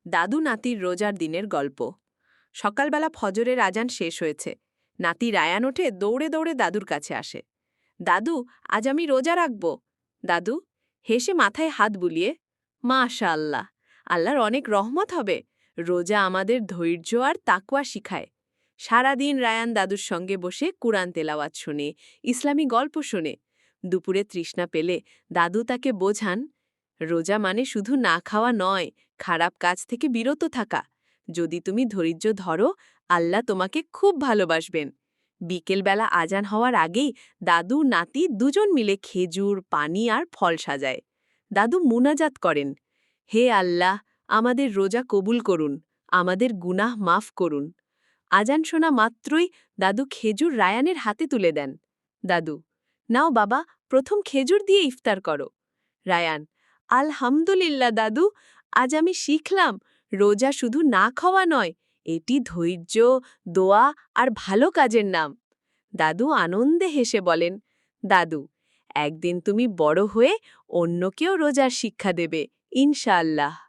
দাদু নাতির রোজার দিনের গল্প। সকালবেলা ফজরের আজান শেষ হয়েছে। নাতি রায়ান ওঠে দৌড়ে দৌড়ে দাদুর কাছে আসে। দাদু, আজ আমি রোজা রাখব। দাদু হেসে মাথায় হাত বুলিয়ে, মাশা আল্লাহ, আল্লাহর অনেক রহমত হবে। রোজা আমাদের ধৈর্য আর তাকওয়া শিখায়। সারাদিন রায়ান দাদুর সঙ্গে বসে কুরআন তেলাওয়াত শুনে, ইসলামী গল্প শুনে। দুপুরে তৃষ্ণা পেলে দাদু তাকে বোঝান, রোজা মানে শুধু না খাওয়া নয়, খারাপ কাজ থেকে বিরত থাকা। যদি তুমি ধৈর্য ধরো, আল্লাহ তোমাকে খুব ভালোবাসবেন। বিকেলবেলা আজান হওয়ার আগেই দাদু নাতি দুজন মিলে খেজুর, পানি আর ফল সাজায়। দাদু মুনাজাত করেন, হে আল্লাহ, আমাদের রোজা কবুল করুন, আমাদের গুনাহ মাফ করুন। আজান শোনা মাত্রই দাদু খেজুর রায়ানের হাতে তুলে দেন। দাদু, নাও বাবা, প্রথম খেজুর দিয়ে ইফতার করো। রায়ান, আলহামদুলিল্লাহ দাদু, আজ আমি শিখলাম রোজা শুধু না খাওয়া নয়, এটি ধৈর্য, দোয়া আর ভালো কাজের নাম। দাদু আনন্দে হেসে বলেন, দাদু, একদিন তুমি বড় হয়ে অন্যকেও রোজার শিক্ষা দেবে, ইনশাআল্লাহ।